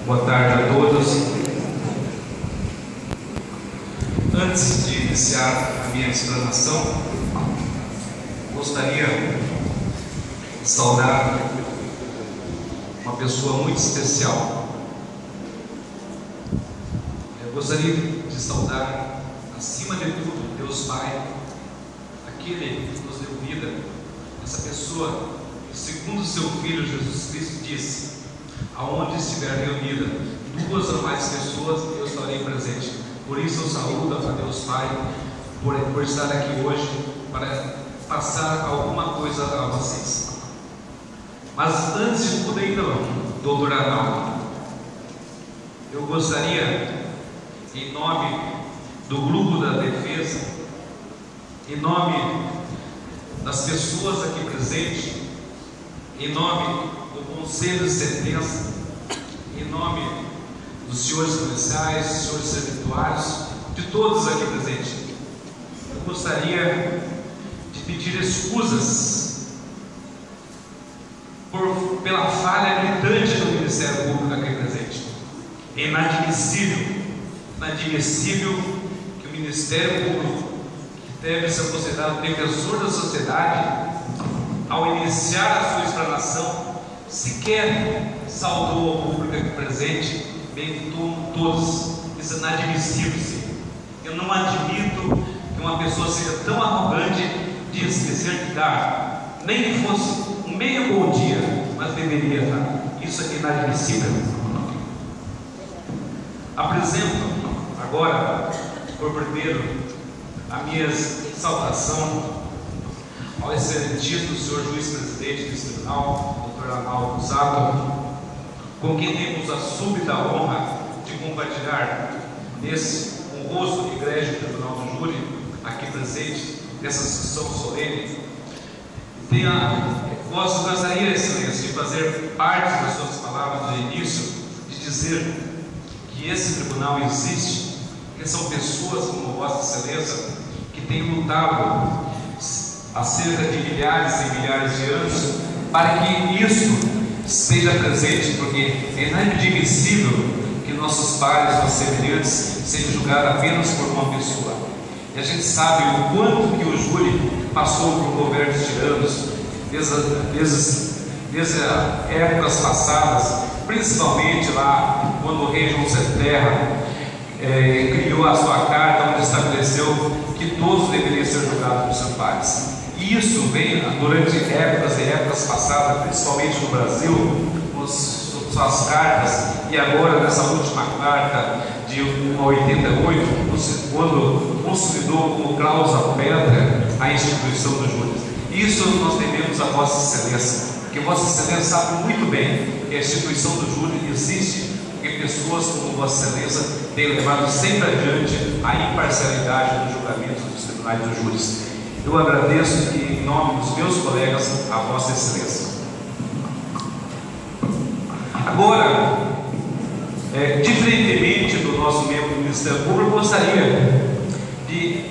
Boa tarde a todos. Antes de iniciar a minha explanação, gostaria de saudar uma pessoa muito especial. Eu gostaria de saudar, acima de tudo, Deus Pai, aquele que nos deu vida, essa pessoa que, segundo o seu Filho Jesus Cristo, disse: aonde estiver reunida duas ou mais pessoas, eu estarei presente. Por isso eu saúdo a Deus Pai por estar aqui hoje para passar alguma coisa a vocês. Mas antes de tudo ainda, doutor Arnaldo, eu gostaria, em nome do grupo da defesa, em nome das pessoas aqui presentes, em nome do Conselho de Sentença, em nome dos senhores policiais, dos senhores servidores, de todos aqui presentes, eu gostaria de pedir excusas pela falha gritante do Ministério Público aqui presente. É inadmissível que o Ministério Público, que deve ser considerado defensor da sociedade, ao iniciar a sua explanação, sequer saudou ao público aqui presente, bem que todos. Isso é inadmissível, sim. Eu não admito que uma pessoa seja tão arrogante de esquecer de dar, nem que fosse um meio bom dia, mas deveria dar. Isso é inadmissível. Apresento agora, por primeiro, a minha saudação ao excelentíssimo senhor juiz-presidente desse tribunal, doutor Arnaldo Sato, com quem temos a súbita honra de compartilhar nesse honroso e egrégio tribunal do júri, aqui presente, nessa sessão solene. Gostaria, excelência, de fazer parte das suas palavras no início, de dizer que esse tribunal existe, que são pessoas como Vossa Excelência, que têm lutado há cerca de milhares e milhares de anos para que isso esteja presente, porque é inadmissível que nossos pares, nossos semelhantes, sejam julgados apenas por uma pessoa. E a gente sabe o quanto que o júri passou por governos tiranos, desde épocas passadas, principalmente lá quando o rei João Serra criou a sua carta, onde estabeleceu que todos deveriam ser julgados por seus pares. E isso vem durante épocas e épocas passadas, principalmente no Brasil, suas cartas, e agora nessa última carta de 88, quando consolidou como cláusula pedra a instituição do júri. Isso nós devemos a Vossa Excelência, porque Vossa Excelência sabe muito bem que a instituição do júri existe, porque pessoas como Vossa Excelência têm levado sempre adiante a imparcialidade nos julgamentos dos tribunais dos júris. Eu agradeço em nome dos meus colegas a Vossa Excelência. Agora, diferentemente do nosso membro do Ministério Público, gostaria de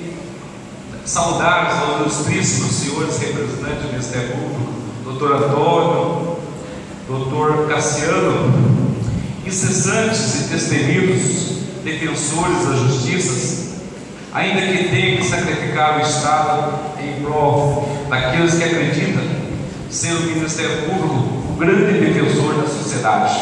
saudar aos ilustríssimos senhores representantes do Ministério Público, doutor Antônio, doutor Cassiano, incessantes e destemidos defensores da justiça, ainda que tenha que sacrificar o Estado em prol daqueles que acreditam ser o Ministério Público o grande defensor da sociedade.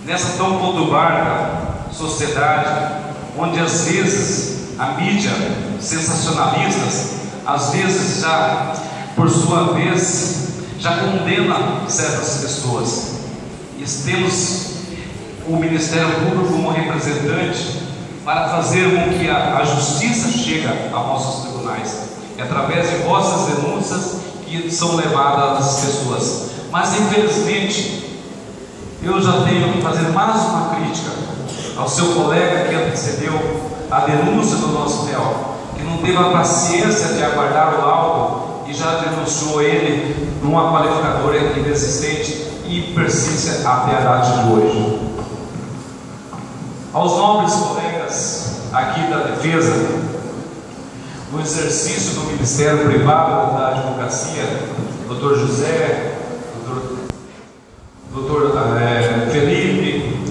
Nessa tão conturbada sociedade, onde às vezes a mídia sensacionalistas, às vezes já, por sua vez, já condena certas pessoas, e temos o Ministério Público como representante para fazer com que a justiça chegue a nossos tribunais. É através de vossas denúncias que são levadas as pessoas. Mas infelizmente, eu já tenho que fazer mais uma crítica ao seu colega que antecedeu a denúncia do nosso réu, que não teve a paciência de aguardar o laudo e já denunciou ele numa qualificadora inexistente e persiste até a data de hoje. Aos nobres colegas aqui da defesa, no exercício do Ministério Privado da Advocacia, Dr. José, Dr. Felipe,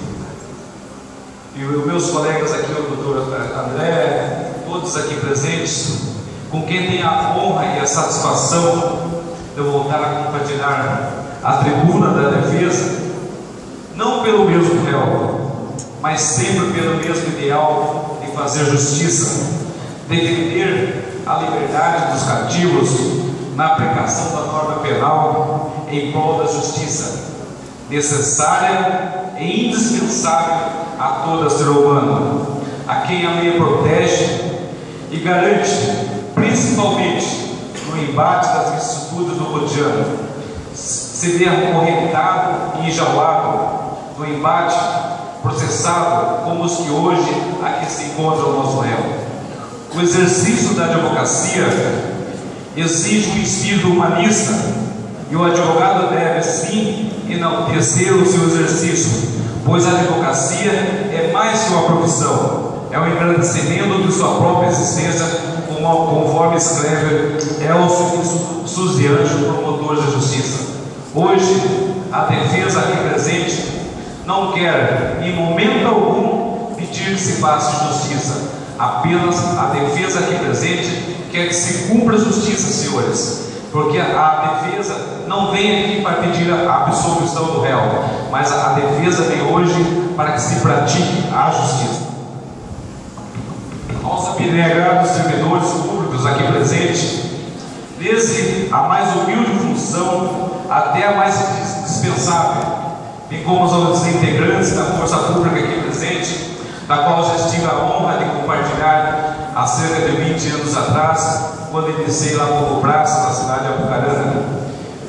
com quem tenho a honra e a satisfação de voltar a compartilhar a tribuna da defesa, não pelo mesmo réu, mas sempre pelo mesmo ideal de fazer justiça, defender a liberdade dos cativos na aplicação da norma penal em prol da justiça, necessária e indispensável a todo ser humano, a quem a lei protege e garante, principalmente no embate das vicissitudes do cotidiano, se vê acorrentado e enjaulado no embate processado como os que hoje aqui se encontram o nosso réu. O exercício da advocacia exige um espírito humanista e o advogado deve sim enaltecer o seu exercício, pois a advocacia é mais que uma profissão, é o engrandecimento de sua própria existência, conforme escreve Elcio Suzianjo, promotor da justiça. Hoje, a defesa aqui presente não quer, em momento algum, pedir que se faça justiça. Apenas a defesa aqui presente quer que se cumpra a justiça, senhores. Porque a defesa não vem aqui para pedir a absolvição do réu, mas a defesa vem hoje para que se pratique a justiça. Aos abnegados servidores públicos aqui presentes, desde a mais humilde função até a mais dispensável, bem como aos integrantes da força pública aqui presente, da qual já tive a honra de compartilhar há cerca de 20 anos atrás, quando iniciei lá como praça na cidade de Apucarana.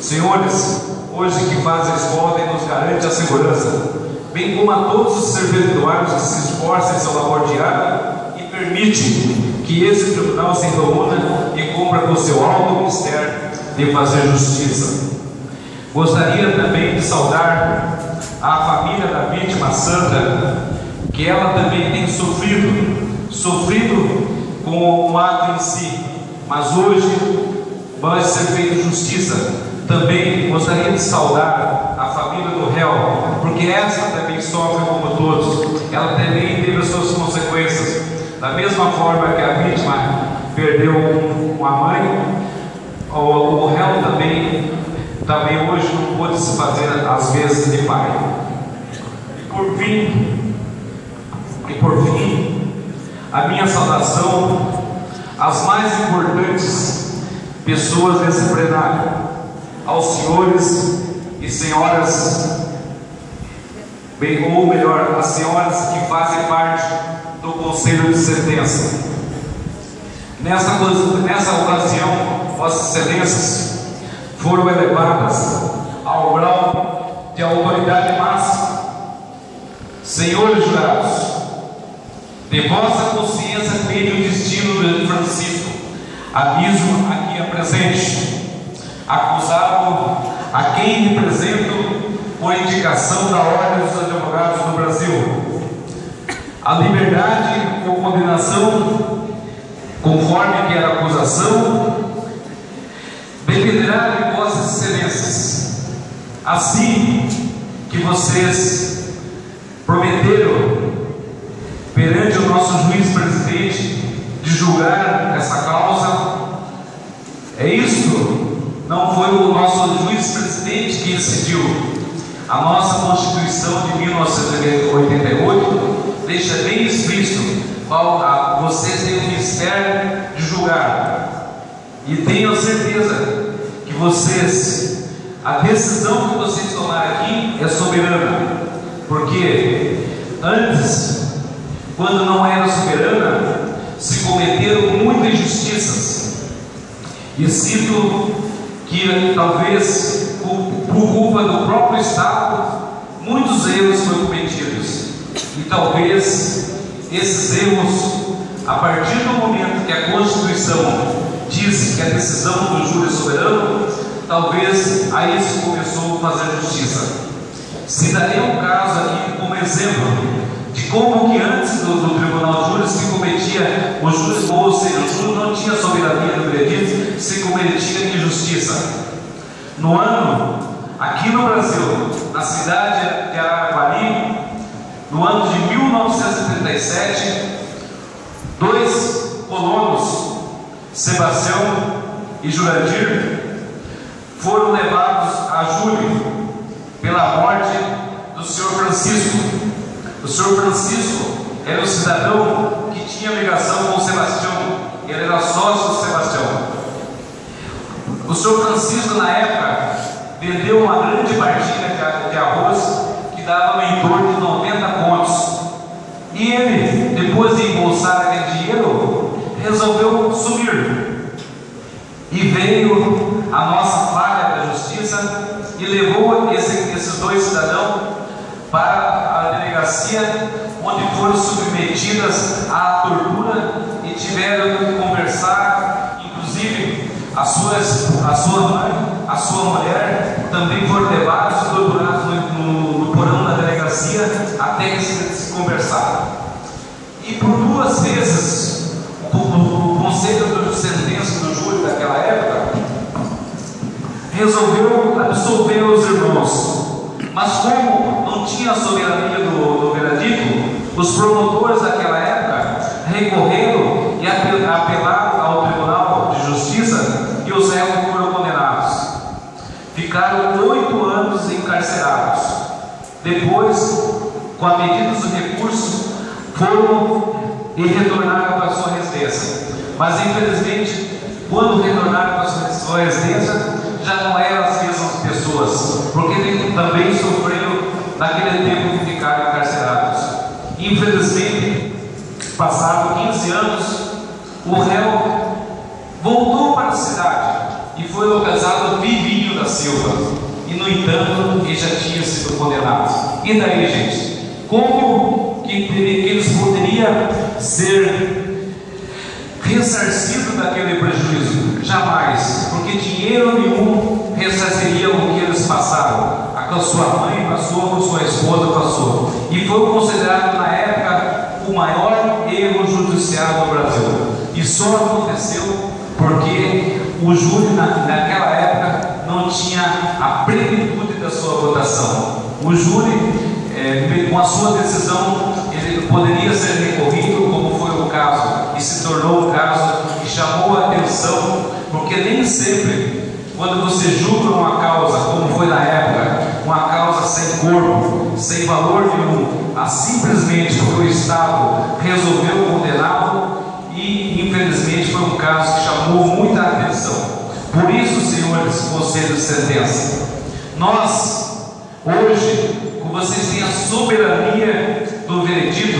Senhores, hoje que faz a escola e nos garante a segurança, bem como a todos os servidores que se esforçam em seu labor diário e permite que esse tribunal se reúna e cumpra com o seu alto mistério de fazer justiça. Gostaria também de saudar a família da vítima santa, que ela também tem sofrido com o ato em si, mas hoje vai ser feita justiça. Também gostaria de saudar a família do réu, porque essa também sofre como todos, ela também teve as suas consequências. Da mesma forma que a vítima perdeu uma mãe, o réu também hoje não pôde se fazer às vezes de pai. E por fim, a minha saudação às mais importantes pessoas desse plenário, aos senhores e senhoras, ou melhor, as senhoras que fazem parte do Conselho de Sentença. Nessa ocasião, Vossas Excelências foram elevadas ao grau de autoridade máxima. Senhores jurados, de vossa consciência pede o destino de Francisco, aviso aqui presente, acusado a quem represento por indicação da Ordem dos Advogados do Brasil. A liberdade ou condenação, conforme que era a acusação, dependerá de vossas excelências. Assim que vocês prometeram perante o nosso juiz presidente de julgar essa causa, é isso. Não foi o nosso juiz presidente que decidiu. A nossa Constituição de 1988 deixa bem explícito qual vocês têm o ministério de julgar. E tenho certeza que a decisão que vocês tomarem aqui é soberana, porque antes, quando não era soberana, se cometeram muitas injustiças. E cito que talvez por culpa do próprio Estado, muitos erros foram cometidos. E talvez esses erros, a partir do momento que a Constituição diz que a decisão do júri é soberano, talvez aí se começou a fazer justiça. Se daria um caso aqui como exemplo de como que antes do Tribunal de Júri se cometia o júri, ou seja, o júri não tinha soberania do veredito, se cometia injustiça. No ano, aqui no Brasil, na cidade de Araquari, no ano de 1937, 2 colonos Sebastião e Jurandir foram levados a júri pela morte do senhor Francisco. O senhor Francisco era um cidadão que tinha ligação com o Sebastião, ele era sócio do Sebastião. O senhor Francisco, na época, vendeu uma grande partilha de arroz que dava em torno de 90 contos. E ele, depois de embolsar aquele dinheiro, resolveu sumir. E veio a nossa falha da justiça e levou esses dois cidadãos para a delegacia, onde foram submetidas à tortura e tiveram que conversar. Inclusive a sua mãe, a sua mulher também foram levados e torturados no porão da delegacia até que se conversaram. E por duas vezes o conselho de sentença do júri daquela época resolveu absolver os irmãos, mas como não tinha a soberania do veredito, os promotores daquela época recorreram e apelaram ao Tribunal de Justiça e os réus foram condenados. Ficaram 8 anos encarcerados. Depois, com a medida do recurso, foram e retornaram para a sua residência. Mas infelizmente, quando retornaram para a sua residência, já não eram as mesmas pessoas, porque também sofreram naquele tempo que ficaram encarcerados. Infelizmente, passaram 15 anos, o réu voltou para a cidade e foi localizado Vivinho da Silva, e no entanto ele já tinha sido condenado. E daí, gente, como que eles poderiam ser ressarcidos daquele prejuízo? Jamais, porque dinheiro nenhum ressarciria o que eles passaram, a que a sua mãe passou, a sua esposa passou, e foi considerado na época o maior erro judiciário do Brasil. E só aconteceu porque o júri naquela época não tinha a plenitude da sua votação. O júri, com a sua decisão, ele poderia ser recorrido, como foi o caso, e se tornou um caso que chamou a atenção, porque nem sempre, quando você julga uma causa, como foi na época, uma causa sem corpo, sem valor nenhum, simplesmente porque o Estado resolveu condená-lo, e infelizmente foi um caso que chamou muita atenção. Por isso, senhores conselhos de sentença, nós hoje, como vocês têm a soberania do veredito,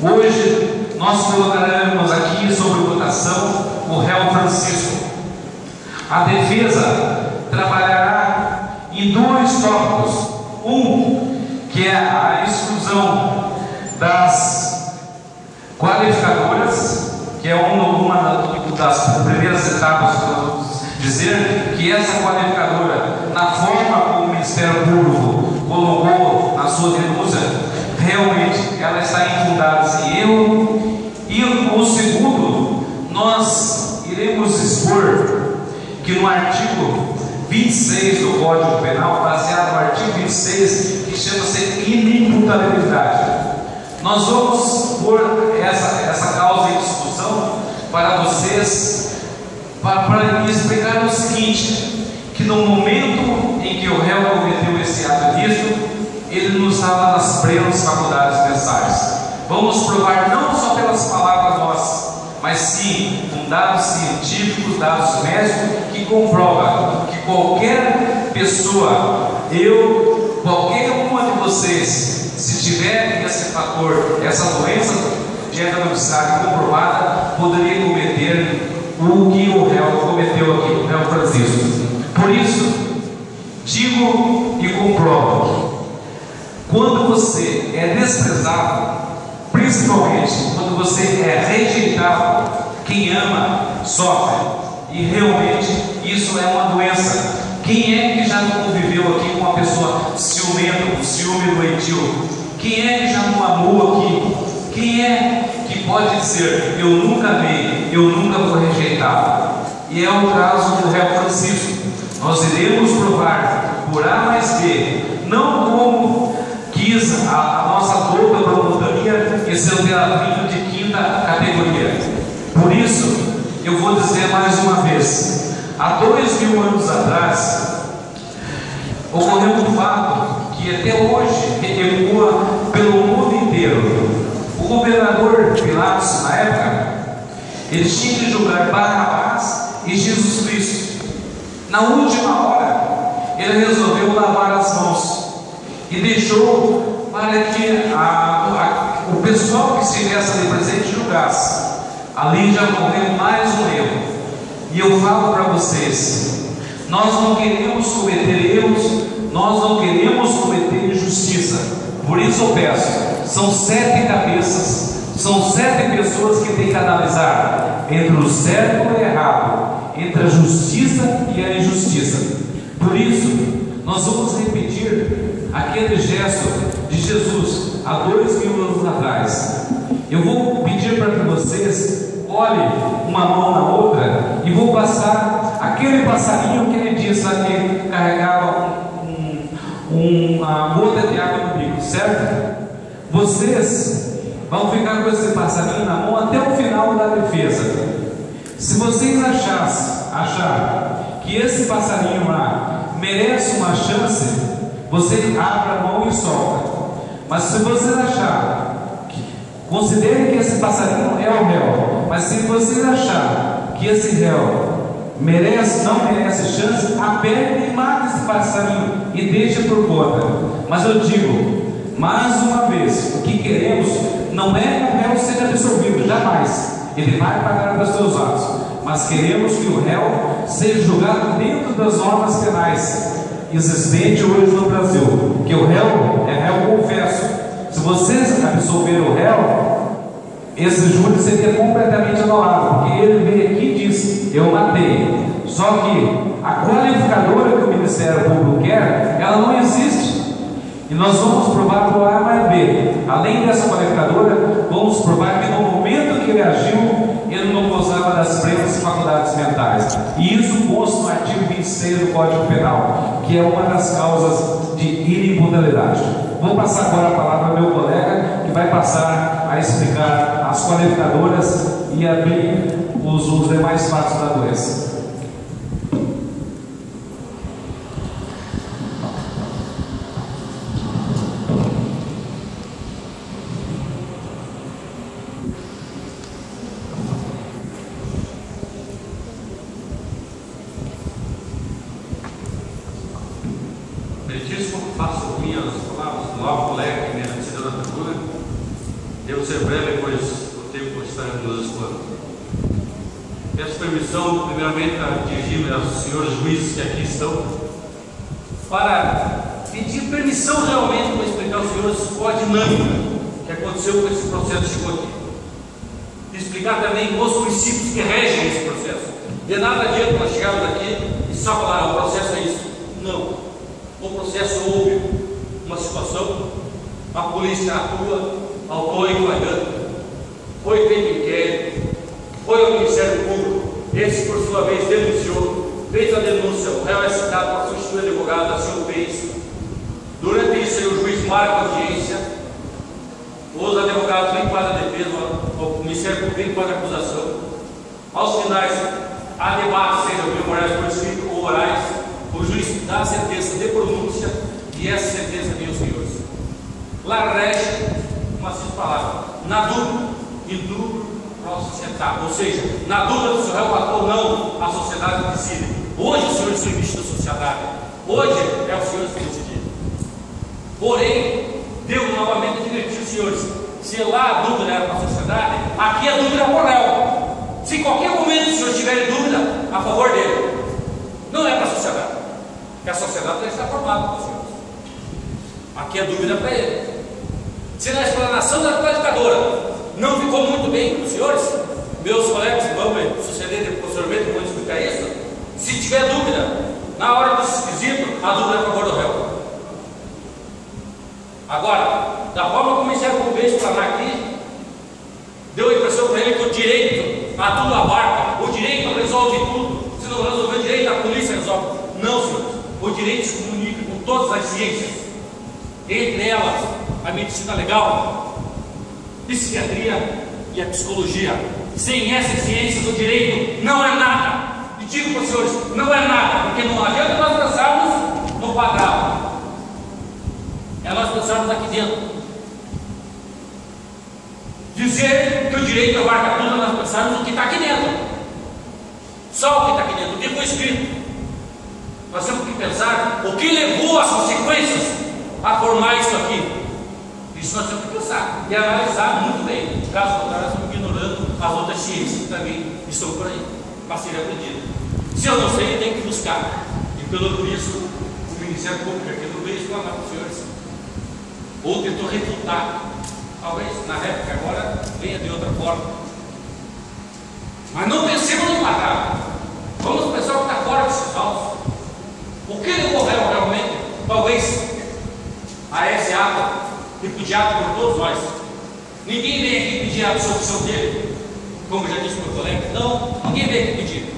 hoje nós colocaremos aqui sobre votação o réu Francisco. A defesa trabalhará em 2 tópicos: um, que é a exclusão das qualificadoras, que é uma das primeiras etapas que nós vamos dizer, que essa qualificadora, na forma como o Ministério Público colocou na sua denúncia, realmente ela está infundada em erro. E o segundo, nós iremos expor que no artigo 26 do Código Penal, baseado no artigo 26, que chama-se inimputabilidade, nós vamos pôr essa causa em discussão para vocês, para explicar o seguinte: que no momento em que o réu cometeu esse ato ilícito, ele não estava nas plenas faculdades mentais. Vamos provar não só pelas palavras nossas, mas sim com dados científicos, dados médicos, que comprovam que qualquer pessoa, qualquer uma de vocês, se tiver esse fator, essa doença diagnosticada e comprovada, poderia cometer o que o réu cometeu aqui, o réu Francisco. Por isso, digo e comprovo: quando você é desprezado, principalmente quando você é rejeitado, quem ama sofre, e realmente isso é uma doença. Quem é que já não conviveu aqui com uma pessoa ciumenta, com ciúme doentio? Quem é que já não amou aqui? Quem é que pode dizer: eu nunca amei, eu nunca fui rejeitado? E é o caso do réu Francisco. Nós iremos provar por A mais B, não como quis a nossa douta promotoria e seu terapeuta de 5ª categoria. Por isso, eu vou dizer dizer mais uma vez: há 2000 anos atrás, ocorreu um fato que até hoje ecoa pelo mundo inteiro. O governador Pilatos, na época, ele tinha que julgar Barrabás e Jesus Cristo. Na última hora, ele resolveu lavar as mãos e deixou para que o pessoal que estivesse ali presente julgasse. Ali já ocorreu mais um erro. E eu falo para vocês: nós não queremos cometer erros, nós não queremos cometer injustiça. Por isso eu peço: são 7 cabeças, são 7 pessoas que têm que analisar entre o certo e o errado, entre a justiça e a injustiça. Por isso, nós vamos repetir aquele gesto de Jesus há 2000 anos atrás. Eu vou pedir para que vocês olhem uma mão na outra e vou passar aquele passarinho que ele disse lá que carregava uma gota de água no bico, certo? Vocês vão ficar com esse passarinho na mão até o final da defesa. Se vocês achar que esse passarinho lá merece uma chance, você abre a mão e solta. Mas se vocês considerem que esse passarinho é o réu, mas se vocês achar que esse réu não merece chance, aperte e mate esse passarinho e deixe por conta. Mas eu digo mais uma vez: o que queremos não é que o réu seja absolvido, jamais. Ele vai pagar pelos seus atos, mas queremos que o réu seja julgado dentro das normas penais existentes hoje no Brasil. Que o réu é réu confesso. Se vocês absolverem o réu, esse júri seria completamente anulado, porque ele veio aqui e disse: eu matei. Só que a qualificadora que o Ministério Público quer, ela não existe. E nós vamos provar por A mais B. Além dessa qualificadora, vamos provar que no momento que ele agiu, ele não gozava das plenas faculdades mentais. E isso consta no artigo 26 do Código Penal, que é uma das causas de inimputabilidade. Vou passar agora a palavra ao meu colega, que vai passar a explicar as qualificadoras e abrir os demais fatos da doença. Faço minhas palavras do novo colega que me antecedeu na tribuna. Devo ser breve, pois o tempo está nos explorando. Peço permissão, primeiramente, a dirigir-me aos senhores juízes que aqui estão, para pedir permissão realmente para explicar aos senhores qual a dinâmica que aconteceu com esse processo que chegou aqui. E explicar também os princípios que regem esse processo. De nada adianta nós chegarmos aqui e só falar: o processo é isso. Não. O processo houve uma situação, a polícia atua, autor e flagrante, foi feito inquérito, foi ao Ministério Público, esse por sua vez denunciou, fez a denúncia, o réu é citado para substituir o advogado, assim o fez. Durante isso, o juiz marca a audiência, os advogados vêm para a defesa, o Ministério Público vem para a acusação. Aos finais, há debate, seja memoráveis por escrito ou orais. O juiz dá a sentença de pronúncia e essa sentença vem aos senhores. Lá rege uma simples palavra: na dúvida, indúbio para sociedade. Ou seja, na dúvida se o réu matou ou não, a sociedade decide. Hoje os senhores são bichos da sociedade. Hoje é os senhores que decidem. Porém, Deus novamente advertiu os senhores: se lá a dúvida era para a sociedade, aqui a dúvida é para o réu. Se em qualquer momento os senhores tiverem dúvida a favor dele, não é para a sociedade. Que a sociedade já está formada com os senhores. Aqui a dúvida é para ele. Se na explanação da qualificadora não ficou muito bem com os senhores, meus colegas que vão me suceder posteriormente vão explicar isso. Se tiver dúvida, na hora desse esquisito, a dúvida é a favor do réu. Agora, da forma como o Ministério Público veio explanar aqui, deu a impressão para ele que o direito a tudo abarca, o direito resolve tudo. Se não resolver o direito, a polícia resolve. Não, senhores. O direito se comunica com todas as ciências, entre elas a medicina legal, psiquiatria e a psicologia. Sem essas ciências, o direito não é nada. E digo para os senhores, não é nada, porque não adianta nós pensarmos no quadrado. É nós pensarmos aqui dentro. Dizer que o direito abarca tudo, nós pensarmos no que está aqui dentro. Só o que está aqui dentro, o que foi escrito. Nós temos que pensar o que levou as consequências a formar isso aqui. Isso nós temos que pensar e analisar muito bem. Caso contrário, nós estamos ignorando as outras ciências que também estão por aí, para serem aprendidas. Se eu não sei, tem que buscar. E pelo isso, o Ministério Público aqui não veio explanar para os senhores. Ou tentou refutar. Talvez na época agora venha de outra forma. Mas não pensemos no quadrado. Vamos pensar o que está fora desses alvos. O que levou realmente, talvez, a esse ato repudiado por todos nós? Ninguém vem aqui pedir a absolvição dele, como já disse meu colega. Não, ninguém vem aqui pedir.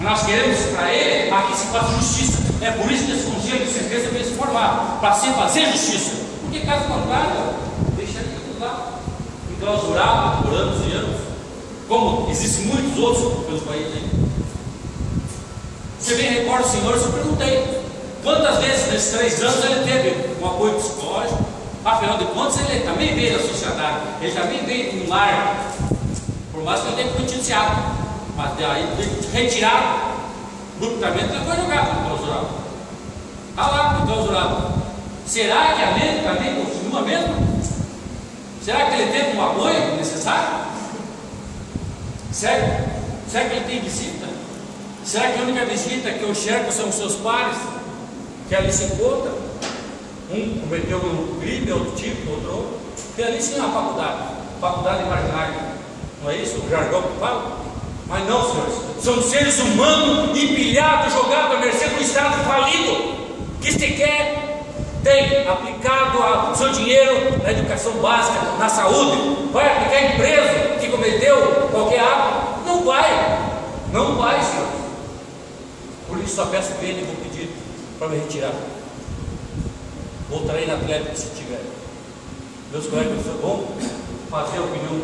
Nós queremos para ele aqui se faça justiça. É por isso que esse conselho de certeza veio se formar, para se fazer justiça. Porque caso contrário, deixaria tudo lá, enclausurado por anos e anos, como existem muitos outros pelos países aí. Você bem recorda, senhores, eu perguntei quantas vezes nesses 3 anos ele teve um apoio psicológico. Afinal de contas, ele também veio da sociedade, ele também veio de um lar, por mais que ele tenha cometido esse ato, mas daí retirado, abruptamente ele foi jogado, enclausurado. Está lá, enclausurado. Será que a mente também continua a mesma? Será que ele teve um apoio necessário? Será que ele tem visita? Será que a única visita que eu enxergo são os seus pares, que ali se encontram? Um cometeu um crime, outro tipo, outro. Que ali sim é uma faculdade imaginária. Não é isso o jargão que fala? Mas não, senhores, são seres humanos empilhados, jogados à mercê do Estado falido, que sequer tem aplicado o seu dinheiro na educação básica, na saúde. Vai aplicar em preso que cometeu qualquer ato? Não vai, senhores. Por isso só peço pena e vou pedir para me retirar. Voltarei na Atlética se tiver. Meus colegas vão fazer a opinião.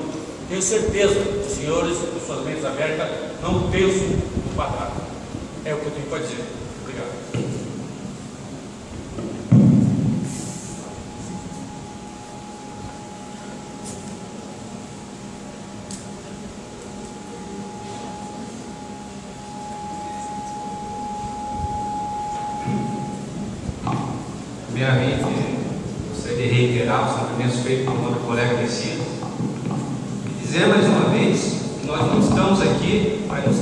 Tenho certeza que os senhores, com suas mentes abertas, não pensam no quadrado. É o que eu tenho para dizer. Obrigado. Primeiramente, gostaria de reiterar os cumprimentos feitos pelo nosso colega Messias e dizer mais uma vez que nós não estamos aqui para nos